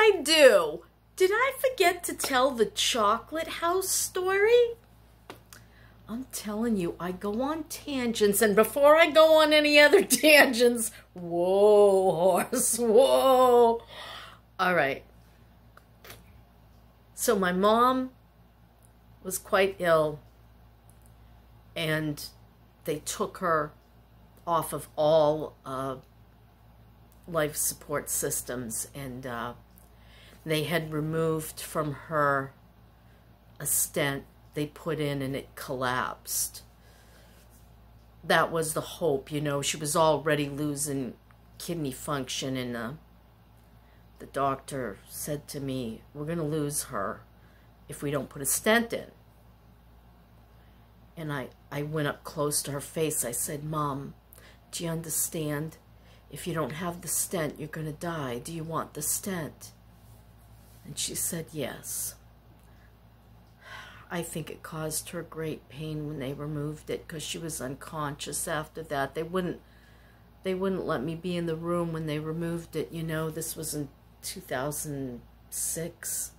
I do? Did I forget to tell the chocolate house story? I'm telling you, I go on tangents, and before I go on any other tangents, whoa, horse, whoa. All right. So my mom was quite ill, and they took her off of all life support systems, and they had removed from her a stent they put in, and it collapsed. That was the hope, you know. She was already losing kidney function, and the doctor said to me, we're going to lose her if we don't put a stent in. And I went up close to her face. I said, Mom, do you understand? If you don't have the stent, you're going to die. Do you want the stent? And she said, yes. I think it caused her great pain when they removed it, because she was unconscious after that. They wouldn't let me be in the room when they removed it. You know, this was in 2006.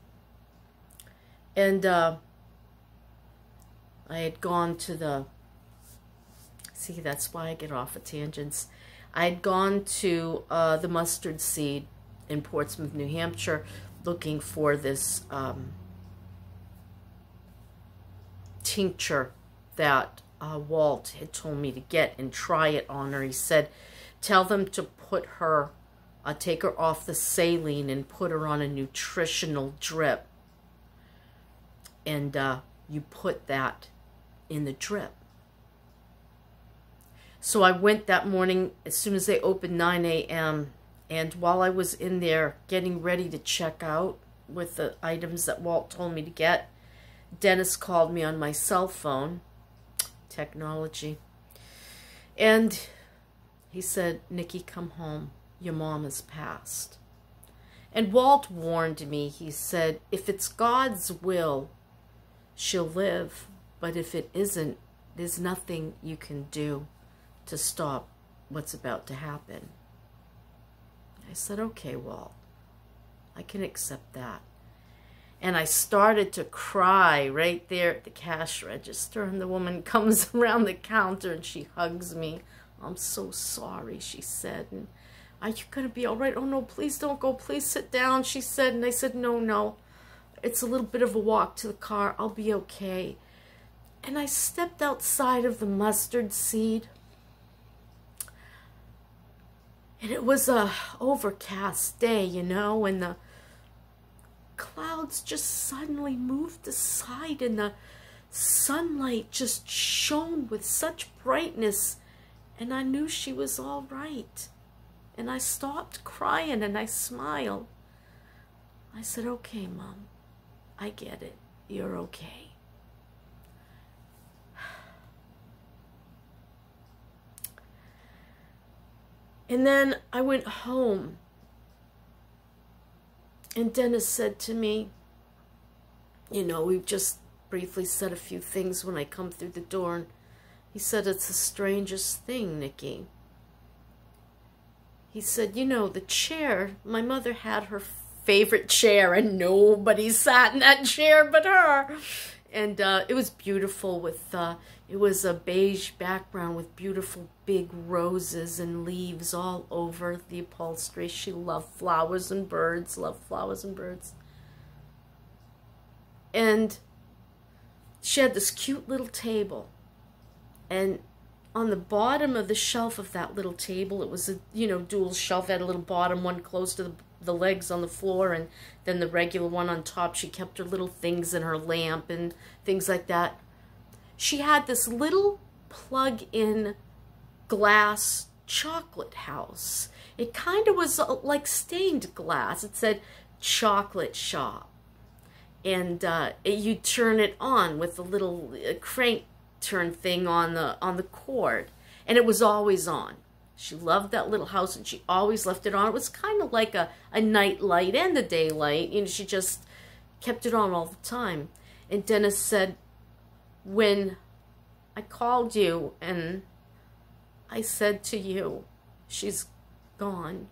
And I had gone to the... See, that's why I get off of tangents. I had gone to the Mustard Seed in Portsmouth, New Hampshire, looking for this tincture that Walt had told me to get and try it on her. He said, tell them to put her, take her off the saline and put her on a nutritional drip. And you put that in the drip. So I went that morning as soon as they opened 9 a.m. And while I was in there getting ready to check out with the items that Walt told me to get, Dennis called me on my cell phone. Technology. And he said, Nikki, come home. Your mom has passed. And Walt warned me. He said, if it's God's will, she'll live. But if it isn't, there's nothing you can do to stop what's about to happen. I said, okay, Walt, I can accept that. And I started to cry right there at the cash register, and the woman comes around the counter and she hugs me. I'm so sorry, she said. And are you going to be all right? Oh, no, please don't go. Please sit down, she said. And I said, no. It's a little bit of a walk to the car. I'll be okay. And I stepped outside of the Mustard Seed. And it was a overcast day, you know, and the clouds just suddenly moved aside, and the sunlight just shone with such brightness, and I knew she was all right. And I stopped crying, and I smiled. I said, okay, Mom, I get it. You're okay. And then I went home, and Dennis said to me, you know, we've just briefly said a few things when I come through the door, and he said, it's the strangest thing, Nikki. He said, you know, the chair, my mother had her favorite chair, and nobody sat in that chair but her. And it was beautiful with, it was a beige background with beautiful big roses and leaves all over the upholstery. She loved flowers and birds, loved flowers and birds. And she had this cute little table. And on the bottom of the shelf of that little table, it was a, you know, dual shelf. It had a little bottom one close to the legs on the floor, and then the regular one on top. She kept her little things in her lamp and things like that. She had this little plug-in glass chocolate house. It kind of was like stained glass. It said chocolate shop. And you turn it on with a little crank turn thing on the cord. And it was always on. She loved that little house, and she always left it on. It was kind of like a night light and a daylight. You know, she just kept it on all the time. And Dennis said, when I called you and I said to you, she's gone,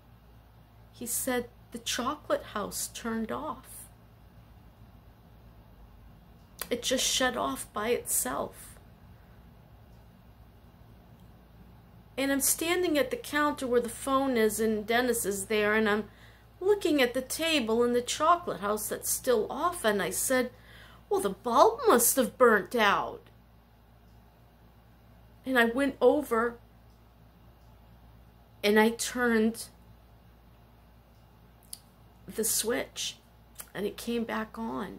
he said, the chocolate house turned off. It just shut off by itself. And I'm standing at the counter where the phone is and Dennis is there, and I'm looking at the table in the chocolate house that's still off, and I said, well, the bulb must have burnt out. And I went over and I turned the switch and it came back on.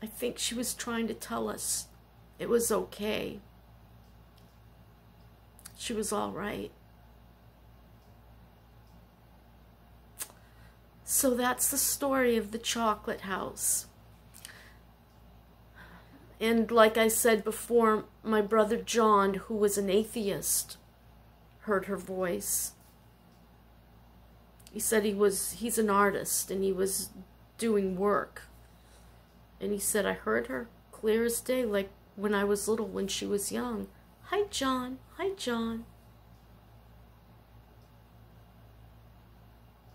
I think she was trying to tell us it was okay. She was all right. So that's the story of the chocolate house. And like I said before, my brother John, who was an atheist, heard her voice. He said he's an artist and he was doing work. And he said, I heard her clear as day, like when I was little, when she was young. Hi, John. Hi, John.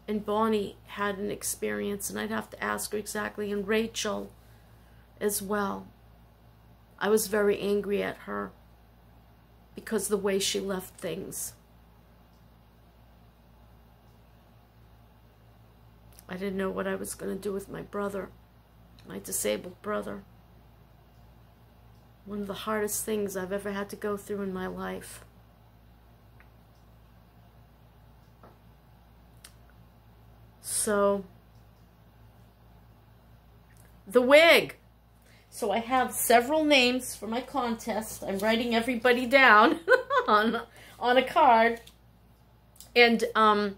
And Bonnie had an experience, and I'd have to ask her exactly, and Rachel as well. I was very angry at her because the way she left things. I didn't know what I was going to do with my brother, my disabled brother. One of the hardest things I've ever had to go through in my life. So, the wig. So I have several names for my contest. I'm writing everybody down on a card. And I'm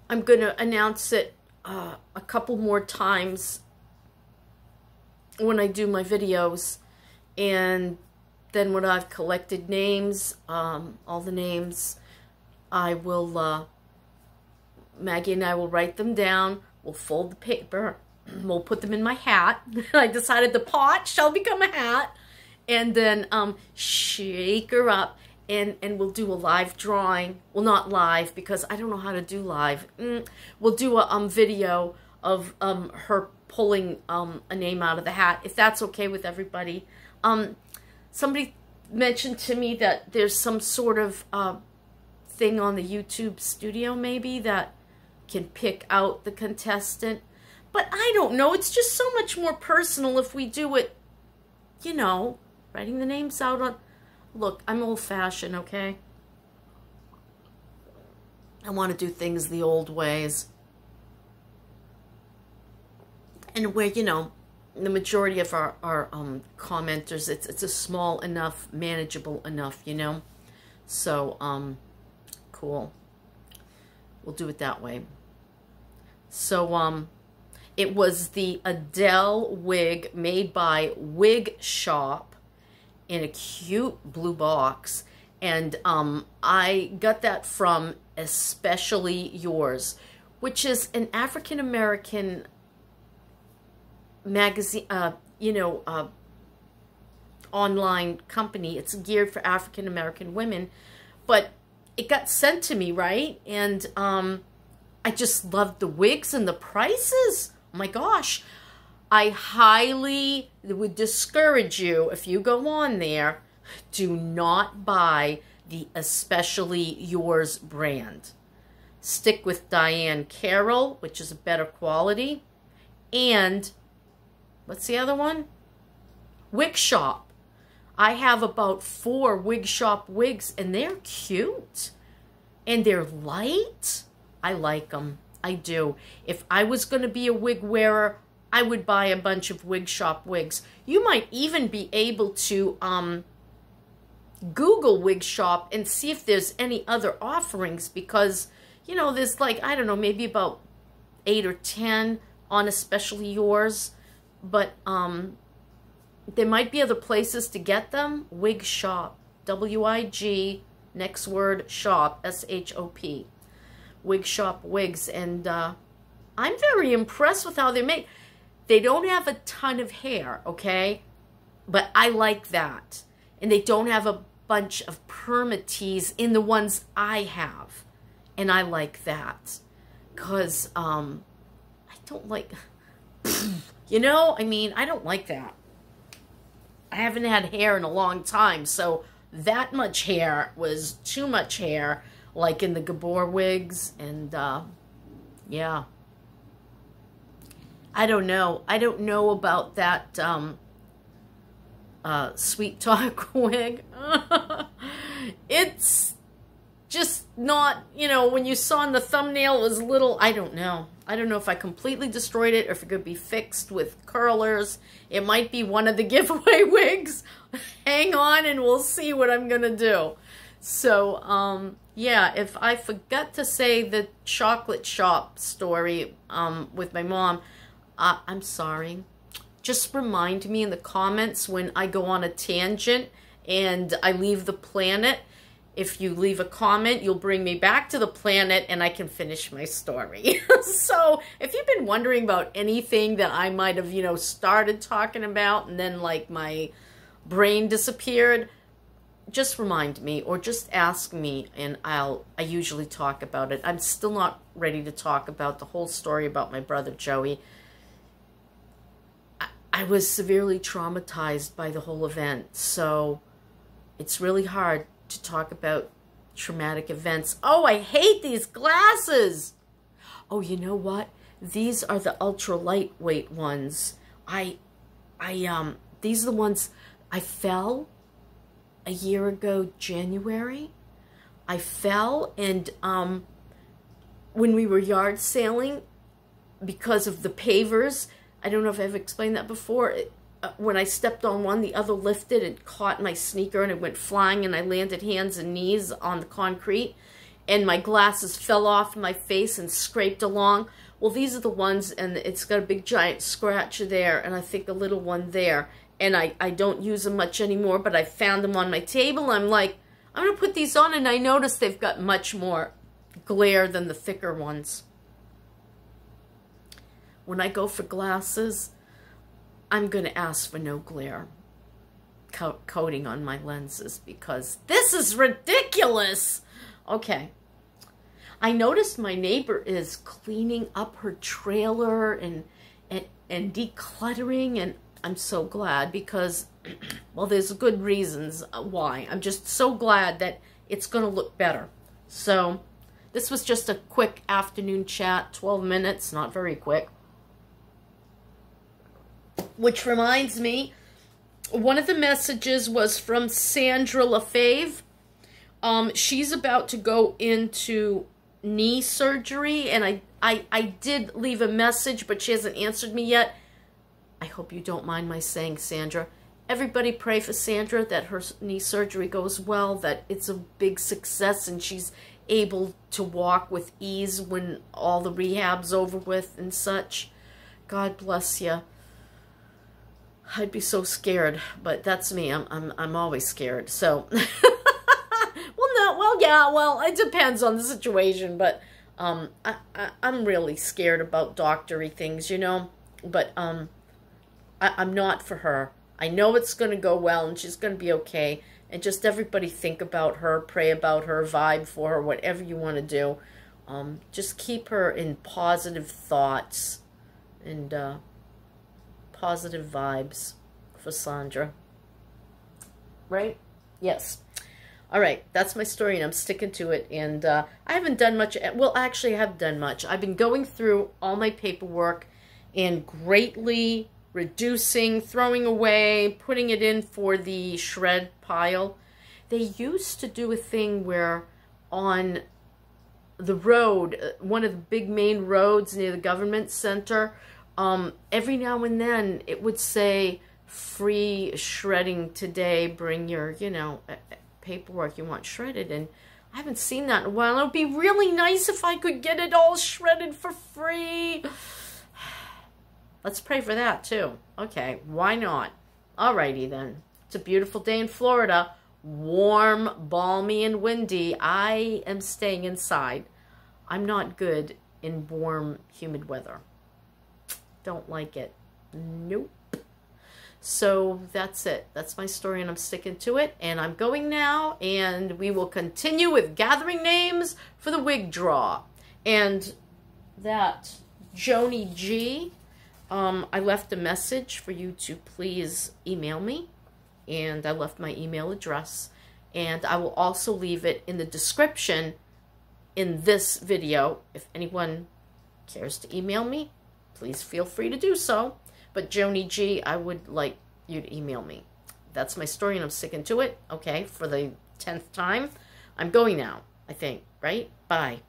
going to announce it a couple more times when I do my videos. And then when I've collected names, all the names, I will, Maggie and I will write them down. We'll fold the paper. We'll put them in my hat. I decided the pot shall become a hat. And then shake her up. And we'll do a live drawing. Well, not live, because I don't know how to do live. We'll do a video of her pulling a name out of the hat, if that's okay with everybody. Somebody mentioned to me that there's some sort of thing on the YouTube studio, maybe, that can pick out the contestant. But I don't know. It's just so much more personal if we do it, you know, writing the names out on... Look, I'm old-fashioned, okay? I want to do things the old ways. And where, you know, the majority of our commenters, it's a small enough, manageable enough, you know? So, cool. We'll do it that way. So, it was the Adele wig made by Wig Shop in a cute blue box. And I got that from Especially Yours, which is an African-American magazine, you know, online company. It's geared for African-American women. But it got sent to me, right? And I just loved the wigs and the prices. Oh my gosh. I highly would discourage you, if you go on there, do not buy the Especially Yours brand. Stick with Diane Carroll, which is a better quality. And, what's the other one? Wig Shop. I have about 4 Wig Shop wigs, and they're cute. And they're light. I like them. I do. If I was going to be a wig wearer, I would buy a bunch of Wig Shop wigs. You might even be able to Google Wig Shop and see if there's any other offerings, because, you know, there's like, I don't know, maybe about 8 or 10 on Especially Yours. But there might be other places to get them. Wig Shop. W-I-G, next word, shop, S-H-O-P. Wig Shop wigs. And I'm very impressed with how they're made. They don't have a ton of hair, okay? But I like that. And they don't have a bunch of permatease in the ones I have. And I like that. Because I don't like, you know, I mean, I don't like that. I haven't had hair in a long time, so that much hair was too much hair, like in the Gabor wigs, and yeah. I don't know. I don't know about that Sweet Talk wig. It's just not, you know, when you saw in the thumbnail, it was little, I don't know. I don't know if I completely destroyed it or if it could be fixed with curlers. It might be one of the giveaway wigs. Hang on and we'll see what I'm going to do. So, yeah, if I forgot to say the chocolate shop story with my mom, I'm sorry. Just remind me in the comments when I go on a tangent and I leave the planet. If you leave a comment, you'll bring me back to the planet and I can finish my story. So if you've been wondering about anything that I might have, you know, started talking about and then like my brain disappeared, just remind me or just ask me and I usually talk about it. I'm still not ready to talk about the whole story about my brother Joey. I was severely traumatized by the whole event, so it's really hard to talk about traumatic events. Oh, I hate these glasses. Oh, you know what? These are the ultra lightweight ones. These are the ones I fell a year ago, January. I fell and when we were yard sailing, because of the pavers, I don't know if I've explained that before. When I stepped on one, the other lifted and caught my sneaker and it went flying and I landed hands and knees on the concrete and my glasses fell off my face and scraped along. Well, these are the ones and it's got a big giant scratch there and I think a little one there. And I don't use them much anymore, but I found them on my table. I'm like, I'm going to put these on and I noticed they've got much more glare than the thicker ones. When I go for glasses, I'm going to ask for no glare coating on my lenses because this is ridiculous. Okay. I noticed my neighbor is cleaning up her trailer and decluttering, and I'm so glad because, well, there's good reasons why. I'm just so glad that it's going to look better. So this was just a quick afternoon chat, 12 minutes, not very quick. Which reminds me, one of the messages was from Sandra LaFave. She's about to go into knee surgery, and I did leave a message, but she hasn't answered me yet. I hope you don't mind my saying, Sandra. Everybody pray for Sandra that her knee surgery goes well, that it's a big success, and she's able to walk with ease when all the rehab's over with and such. God bless you. I'd be so scared, but that's me. I'm always scared. So, well, it depends on the situation, but I'm really scared about doctory things, you know. But I'm not for her. I know it's going to go well, and she's going to be okay. And just everybody think about her, pray about her, vibe for her, whatever you want to do. Just keep her in positive thoughts and positive vibes for Sandra. Right? Yes. All right. That's my story, and I'm sticking to it. And I haven't done much. Well, actually, I have done much. I've been going through all my paperwork and greatly reducing, throwing away, putting it in for the shred pile. They used to do a thing where on the road, one of the big main roads near the government center, every now and then it would say free shredding today, bring your, you know, paperwork you want shredded, and I haven't seen that in a while. It would be really nice if I could get it all shredded for free. Let's pray for that too. Okay, why not? Alrighty then. It's a beautiful day in Florida. Warm, balmy, and windy. I am staying inside. I'm not good in warm, humid weather. Don't like it. Nope. So that's it. That's my story, and I'm sticking to it. And I'm going now, and we will continue with gathering names for the wig draw. And that Joni G, I left a message for you to please email me, and I left my email address, and I will also leave it in the description in this video. If anyone cares to email me, please feel free to do so. But Joni G, I would like you to email me. That's my story, and I'm sticking to it, okay, for the 10th time. I'm going now, I think, right? Bye.